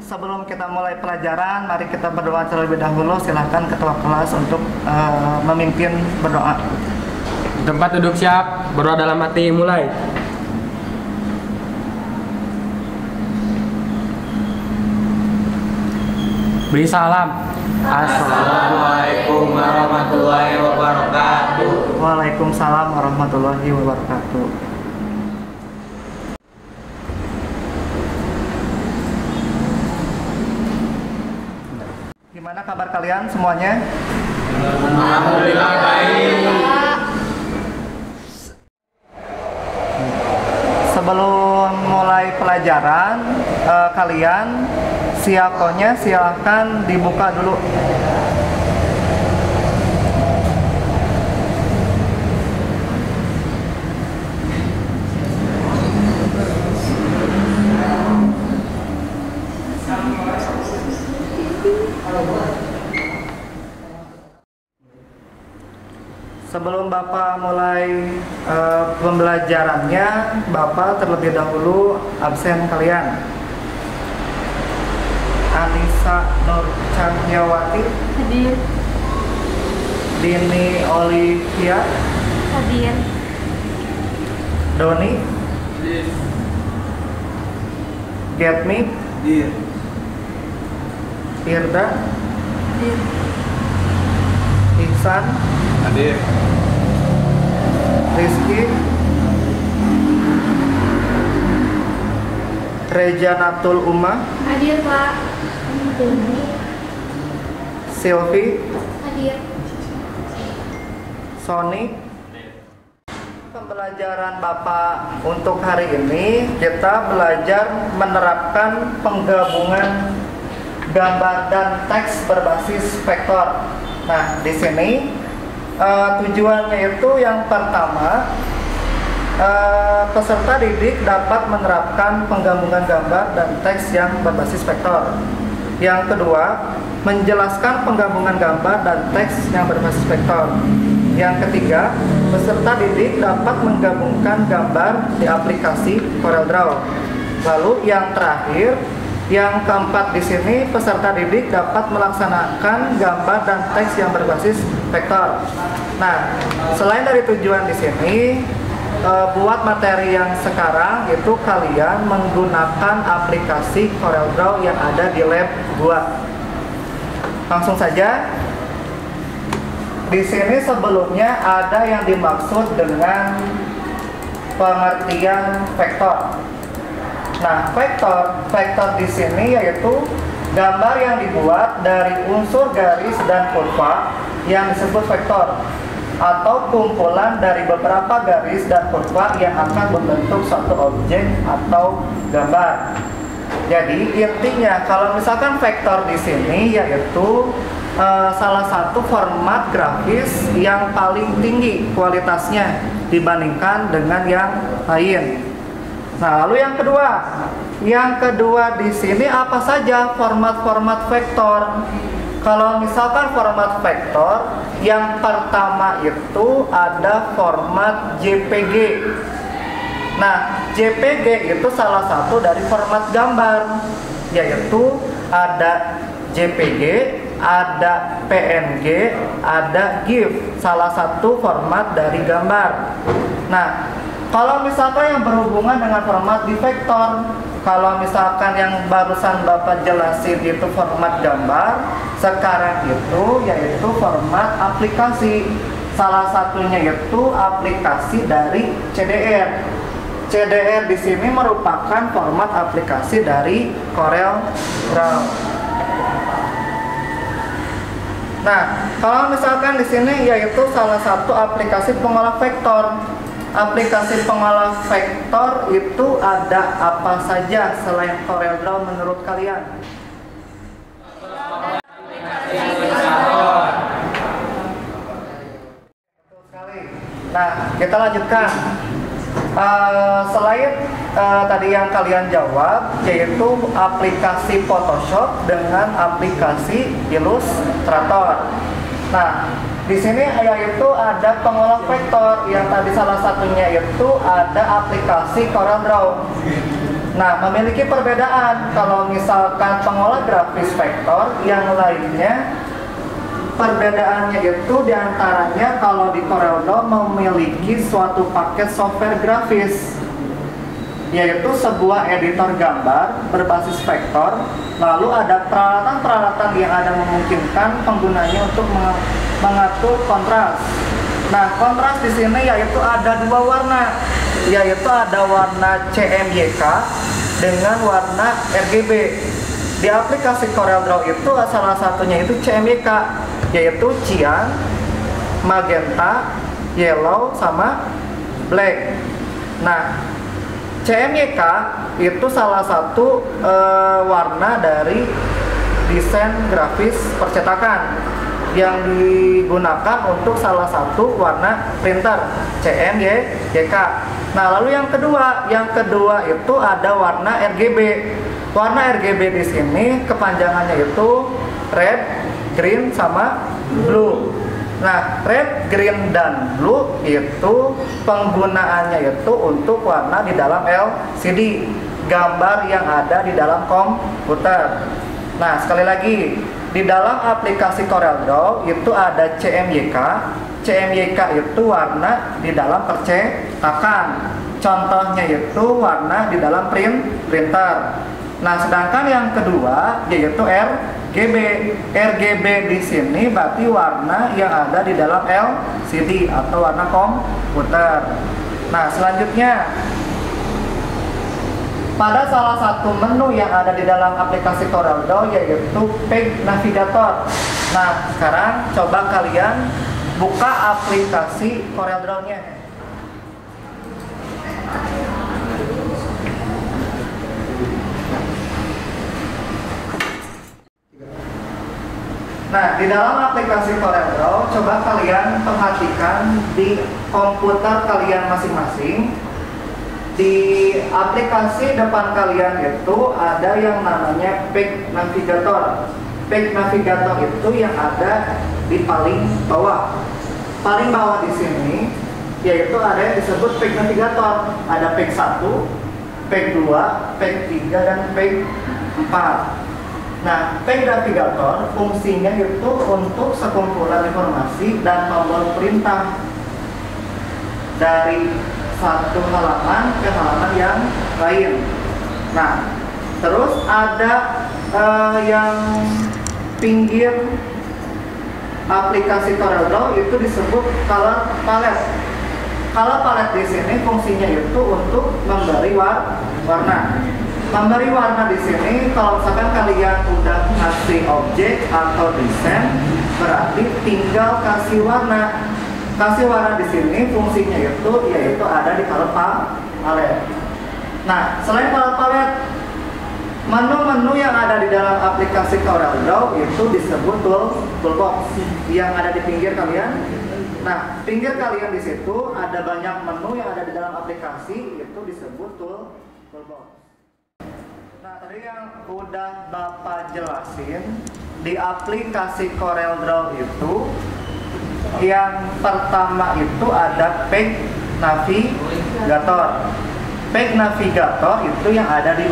Sebelum kita mulai pelajaran, mari kita berdoa terlebih dahulu. Silakan ketua kelas untuk memimpin berdoa. Tempat duduk siap, berdoa dalam hati, mulai. Beri salam. Assalamualaikum warahmatullahi wabarakatuh. Waalaikumsalam warahmatullahi wabarakatuh. Gimana kabar kalian semuanya? Alhamdulillah baik. Sebelum mulai pelajaran, kalian siakonya silahkan dibuka dulu. Sebelum Bapak mulai pembelajarannya, Bapak terlebih dahulu absen kalian. Anissa Nur Cahyawati, Hadir. Dini Olivia, Hadir. Doni, Getmi, Irda, Hadir. Ihsan, Hadir. Rizky, Rejanatul Umma, Hadir, Pak. Silvi, Hadir. Sony. Pembelajaran Bapak untuk hari ini kita belajar menerapkan penggabungan gambar dan teks berbasis vektor. Nah, di sini tujuannya itu yang pertama, peserta didik dapat menerapkan penggabungan gambar dan teks yang berbasis vektor. Yang kedua, menjelaskan penggabungan gambar dan teks yang berbasis vektor. Yang ketiga, peserta didik dapat menggabungkan gambar di aplikasi CorelDRAW. Lalu yang terakhir, yang keempat di sini, peserta didik dapat melaksanakan gambar dan teks yang berbasis vektor. Nah, selain dari tujuan di sini, buat materi yang sekarang itu kalian menggunakan aplikasi CorelDRAW yang ada di lab 2. Langsung saja. Di sini sebelumnya ada yang dimaksud dengan pengertian vektor. Nah, vektor di sini yaitu gambar yang dibuat dari unsur garis dan kurva yang disebut vektor, atau kumpulan dari beberapa garis dan kurva yang akan membentuk suatu objek atau gambar. Jadi intinya kalau misalkan vektor di sini yaitu salah satu format grafis yang paling tinggi kualitasnya dibandingkan dengan yang lain. Nah, lalu yang kedua di sini apa saja format-format vektor? Kalau misalkan format vektor, yang pertama itu ada format JPG. Nah, JPG itu salah satu dari format gambar, yaitu ada JPG, ada PNG, ada GIF, salah satu format dari gambar. Nah, kalau misalkan yang berhubungan dengan format di vektor, kalau misalkan yang barusan Bapak jelasin itu format gambar, sekarang itu yaitu format aplikasi. Salah satunya itu aplikasi dari CDR. CDR di sini merupakan format aplikasi dari CorelDRAW. Nah, kalau misalkan di sini yaitu salah satu aplikasi pengolah vektor. Aplikasi pengolah vektor itu ada apa saja selain CorelDRAW menurut kalian? Betul sekali. Nah, kita lanjutkan. Selain tadi yang kalian jawab, yaitu aplikasi Photoshop dengan aplikasi Illustrator. Nah, di sini yaitu ada pengolah vektor yang tadi salah satunya itu ada aplikasi CorelDRAW. Nah, memiliki perbedaan. Kalau misalkan pengolah grafis vektor yang lainnya, perbedaannya itu diantaranya kalau di CorelDRAW memiliki suatu paket software grafis, yaitu sebuah editor gambar berbasis vektor. Lalu ada peralatan-peralatan yang ada memungkinkan penggunanya untuk mengatur kontras. Nah, kontras di sini yaitu ada dua warna, yaitu ada warna CMYK dengan warna RGB. Di aplikasi CorelDRAW itu salah satunya itu CMYK, yaitu cyan, magenta, yellow, sama black. Nah, CMYK itu salah satu warna dari desain grafis percetakan yang digunakan untuk salah satu warna printer CMYK. Nah, lalu yang kedua itu ada warna RGB. Warna RGB di sini kepanjangannya itu red, green, sama blue. Nah, red, green, dan blue itu penggunaannya itu untuk warna di dalam LCD, gambar yang ada di dalam komputer. Nah, sekali lagi, di dalam aplikasi CorelDRAW itu ada CMYK. CMYK itu warna di dalam percetakan. Contohnya itu warna di dalam printer. Nah, sedangkan yang kedua yaitu RGB. RGB di sini berarti warna yang ada di dalam LCD atau warna komputer. Nah, selanjutnya pada salah satu menu yang ada di dalam aplikasi CorelDRAW yaitu Page Navigator. Nah, sekarang coba kalian buka aplikasi CorelDRAW-nya. Nah, di dalam aplikasi CorelDRAW, coba kalian perhatikan di komputer kalian masing-masing. Di aplikasi depan kalian itu ada yang namanya Page Navigator. Page Navigator itu yang ada di paling bawah. Paling bawah di sini yaitu ada yang disebut Page Navigator. Ada Page 1, Page 2, Page 3, dan Page 4. Nah, Page Navigator fungsinya itu untuk sekumpulan informasi dan tombol perintah dari satu halaman ke halaman yang lain. Nah, terus ada yang pinggir aplikasi CorelDRAW itu disebut color palette. Color palette di sini fungsinya itu untuk memberi warna. Memberi warna di sini, kalau misalkan kalian udah ngasih objek atau desain, berarti tinggal kasih warna. Kasih warna di sini fungsinya itu yaitu ada di color palette. Nah, selain color palette, menu-menu yang ada di dalam aplikasi CorelDRAW itu disebut toolbox yang ada di pinggir kalian. Nah, pinggir kalian di situ ada banyak menu yang ada di dalam aplikasi itu disebut toolbox. Nah, tadi yang udah Bapak jelasin di aplikasi CorelDRAW itu yang pertama itu ada Page Navigator. Page Navigator itu yang ada di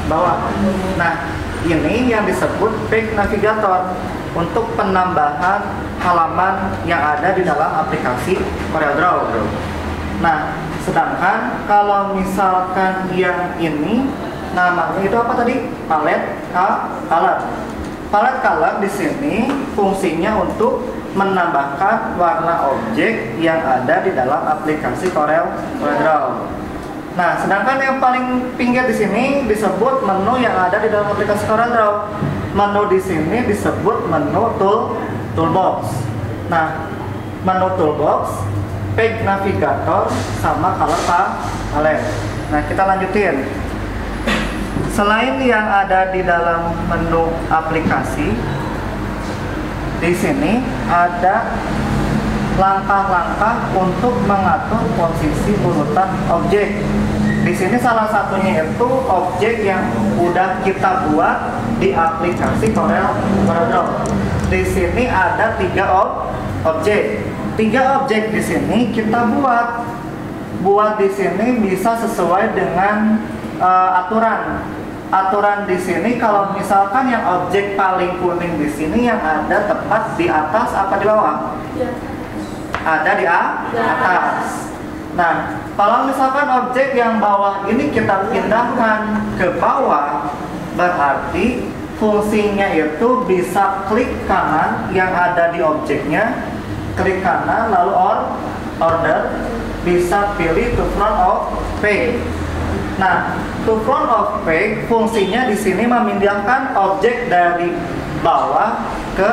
bawah. Nah, ini yang disebut Page Navigator untuk penambahan halaman yang ada di dalam aplikasi CorelDRAW. Nah, sedangkan kalau misalkan yang ini namanya itu apa tadi? Palette color. Palette color di sini fungsinya untuk menambahkan warna objek yang ada di dalam aplikasi CorelDRAW. Nah, sedangkan yang paling pinggir di sini disebut menu yang ada di dalam aplikasi CorelDRAW. Menu di sini disebut menu toolbox. Nah, menu toolbox, Page Navigator, sama color palette. Nah, kita lanjutin. Selain yang ada di dalam menu aplikasi, di sini ada langkah-langkah untuk mengatur posisi urutan objek. Di sini salah satunya itu objek yang udah kita buat di aplikasi CorelDRAW. Di sini ada 3 objek. 3 objek di sini kita buat di sini bisa sesuai dengan aturan. Aturan di sini kalau misalkan yang objek paling kuning di sini yang ada tepat di atas apa di bawah? Ada di atas. Nah, kalau misalkan objek yang bawah ini kita pindahkan ke bawah, berarti fungsinya itu bisa klik kanan yang ada di objeknya, klik kanan lalu order, bisa pilih to front of page. Nah, to front of page fungsinya di sini memindahkan objek dari bawah ke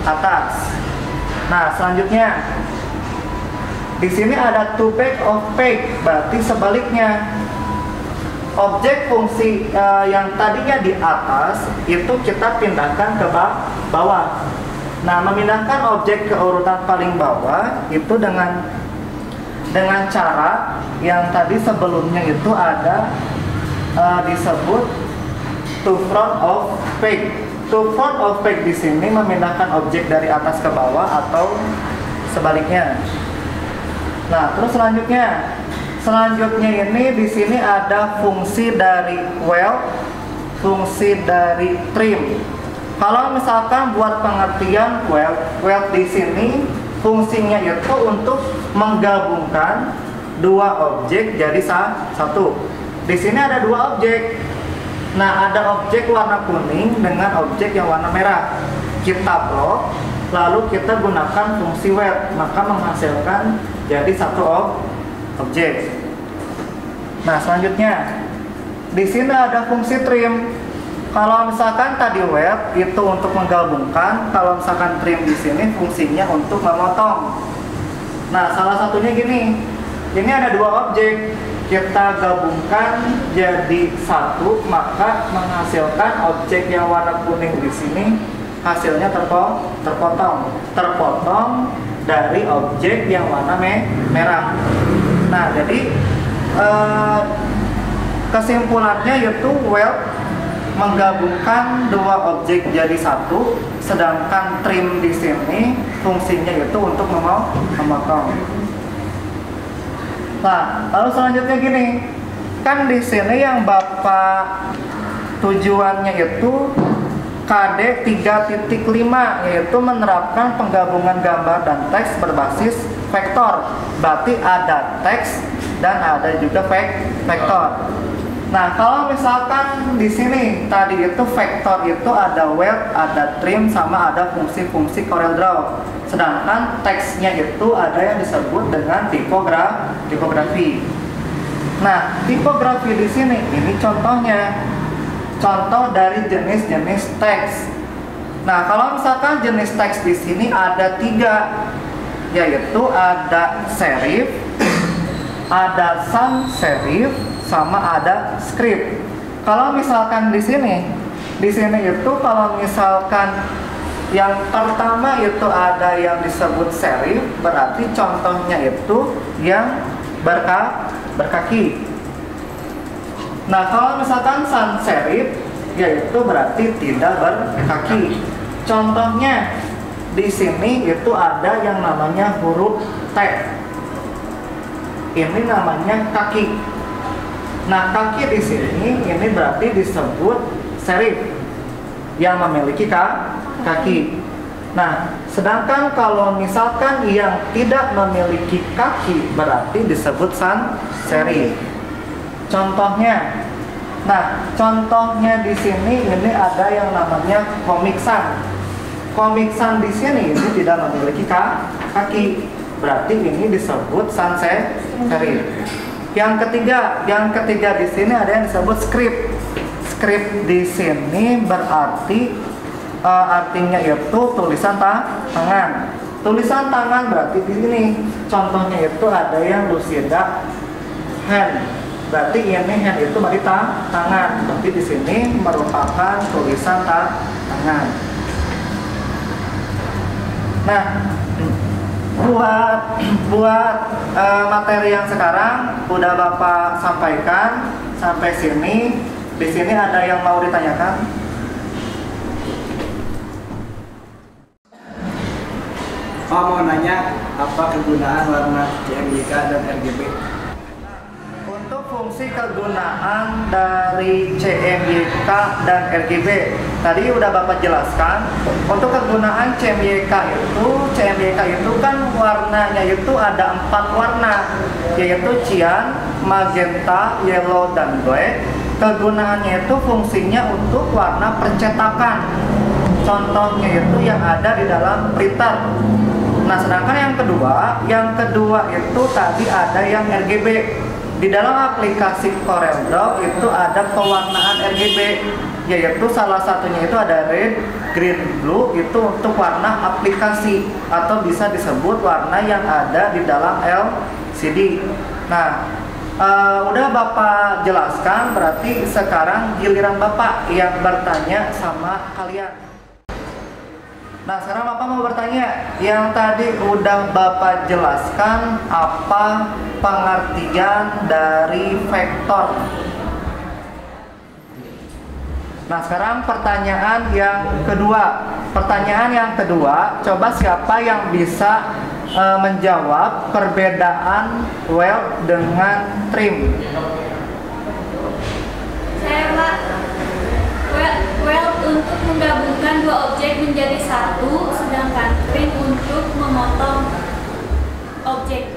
atas. Nah, selanjutnya di sini ada to back of page, berarti sebaliknya. Objek fungsi yang tadinya di atas itu kita pindahkan ke bawah. Nah, memindahkan objek ke urutan paling bawah itu dengan cara yang tadi sebelumnya itu ada disebut to front of page. To front of page di sini memindahkan objek dari atas ke bawah atau sebaliknya. Nah, terus selanjutnya ini di sini ada fungsi dari weld, fungsi dari trim. Kalau misalkan buat pengertian weld di sini fungsinya itu untuk menggabungkan dua objek jadi satu. Di sini ada dua objek. Nah, ada objek warna kuning dengan objek yang warna merah. Kita blok, lalu kita gunakan fungsi weld, maka menghasilkan jadi satu objek. Nah, selanjutnya di sini ada fungsi trim. Kalau misalkan tadi weld itu untuk menggabungkan, kalau misalkan trim di sini fungsinya untuk memotong. Nah, salah satunya gini. Ini ada dua objek, kita gabungkan jadi satu, maka menghasilkan objek yang warna kuning di sini hasilnya terpotong dari objek yang warna merah. Nah, jadi kesimpulannya yaitu weld menggabungkan dua objek jadi satu, sedangkan trim di sini fungsinya yaitu untuk memotong. Nah, lalu selanjutnya gini, kan di sini yang Bapak tujuannya itu KD 3.5, yaitu menerapkan penggabungan gambar dan teks berbasis vektor. Berarti ada teks dan ada juga vektor. Nah, kalau misalkan di sini tadi itu vektor itu ada weld, ada trim, sama ada fungsi-fungsi CorelDRAW. Sedangkan teksnya itu ada yang disebut dengan tipografi. Nah, tipografi di sini ini contohnya. Contoh dari jenis-jenis teks. Nah, kalau misalkan jenis teks di sini ada 3, yaitu ada serif, ada sans serif, sama ada script. Kalau misalkan di sini itu kalau misalkan yang pertama itu ada yang disebut serif, berarti contohnya itu yang berkaki. Nah, kalau misalkan sans serif, yaitu berarti tidak berkaki. Contohnya di sini itu ada yang namanya huruf T. Ini namanya kaki. Nah, kaki di sini ini berarti disebut serif yang memiliki kaki. Nah, sedangkan kalau misalkan yang tidak memiliki kaki berarti disebut sans serif. Contohnya, contohnya di sini ini ada yang namanya comic sans. Comic sans di sini ini tidak memiliki kaki, berarti ini disebut sans serif. Yang ketiga di sini ada yang disebut script. Script di sini berarti artinya itu tulisan tangan. Tulisan tangan berarti di sini contohnya itu ada yang Lucida hand. Berarti ini hand itu berarti tangan, tapi di sini merupakan tulisan tangan. Nah, buat materi yang sekarang udah Bapak sampaikan sampai sini. Di sini ada yang mau ditanyakan? Mau nanya apa kegunaan warna RGK dan RGB? Untuk fungsi kegunaan dari CMYK dan RGB. Tadi udah Bapak jelaskan, untuk kegunaan CMYK itu kan warnanya itu ada 4 warna, yaitu cyan, magenta, yellow, dan black. Kegunaannya itu fungsinya untuk warna percetakan. Contohnya itu yang ada di dalam printer. Nah, sedangkan yang kedua itu tadi ada yang RGB. Di dalam aplikasi CorelDRAW itu ada pewarnaan RGB, yaitu salah satunya itu ada red, green, blue, itu untuk warna aplikasi atau bisa disebut warna yang ada di dalam LCD. Nah, udah Bapak jelaskan, berarti sekarang giliran Bapak yang bertanya sama kalian. Nah, sekarang Bapak mau bertanya, yang tadi udah Bapak jelaskan apa pengertian dari vektor. Nah, sekarang pertanyaan yang kedua. Pertanyaan yang kedua, coba siapa yang bisa menjawab perbedaan weld dengan trim? Saya, Pak. Weld untuk menggabungkan 2 objek menjadi satu, sedangkan trim untuk memotong objek.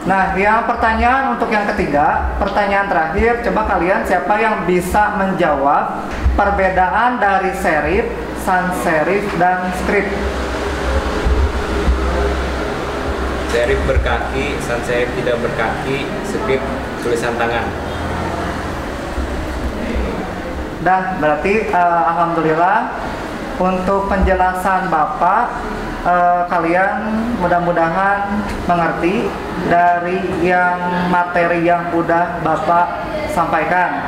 Nah, yang pertanyaan untuk yang ketiga, pertanyaan terakhir, coba kalian siapa yang bisa menjawab perbedaan dari serif, sans serif, dan script? Serif berkaki, sans serif tidak berkaki, script tulisan tangan. Dan berarti alhamdulillah untuk penjelasan Bapak, kalian mudah-mudahan mengerti dari yang materi yang udah Bapak sampaikan.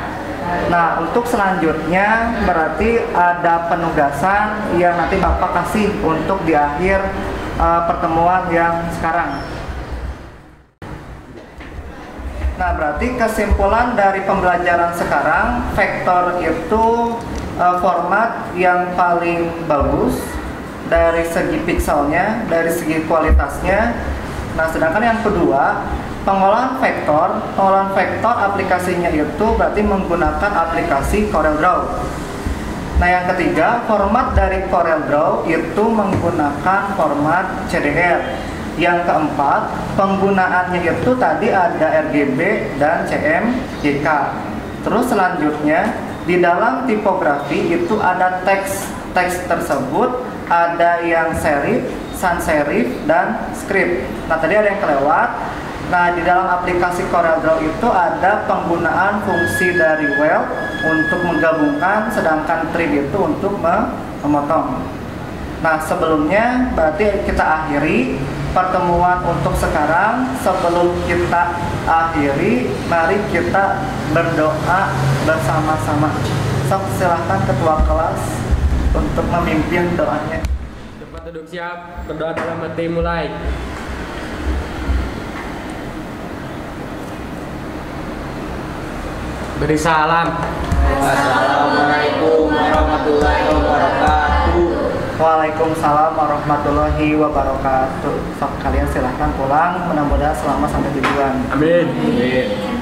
Nah, untuk selanjutnya berarti ada penugasan yang nanti Bapak kasih untuk di akhir pertemuan yang sekarang. Nah, berarti kesimpulan dari pembelajaran sekarang, vektor itu format yang paling bagus dari segi pixelnya, dari segi kualitasnya. Nah, sedangkan yang kedua, pengolahan vektor aplikasinya itu berarti menggunakan aplikasi CorelDRAW. Nah, yang ketiga, format dari CorelDRAW itu menggunakan format CDR. Yang keempat, penggunaannya itu tadi ada RGB dan CMYK. Terus selanjutnya, di dalam tipografi itu ada teks tersebut ada yang serif, sans serif, dan script. Nah, tadi ada yang kelewat. Nah, di dalam aplikasi CorelDRAW itu ada penggunaan fungsi dari weld untuk menggabungkan, sedangkan trim itu untuk memotong. Nah, sebelumnya berarti kita akhiri pertemuan untuk sekarang. Sebelum kita akhiri, mari kita berdoa bersama-sama. Sok, silahkan ketua kelas untuk memimpin doanya. Tempat duduk siap, berdoa dalam hati mulai. Beri salam. Assalamualaikum warahmatullahi wabarakatuh. Waalaikumsalam warahmatullahi wabarakatuh. Sok, kalian silahkan pulang, mudah-mudahan selamat sampai tujuan. Amin. Amin.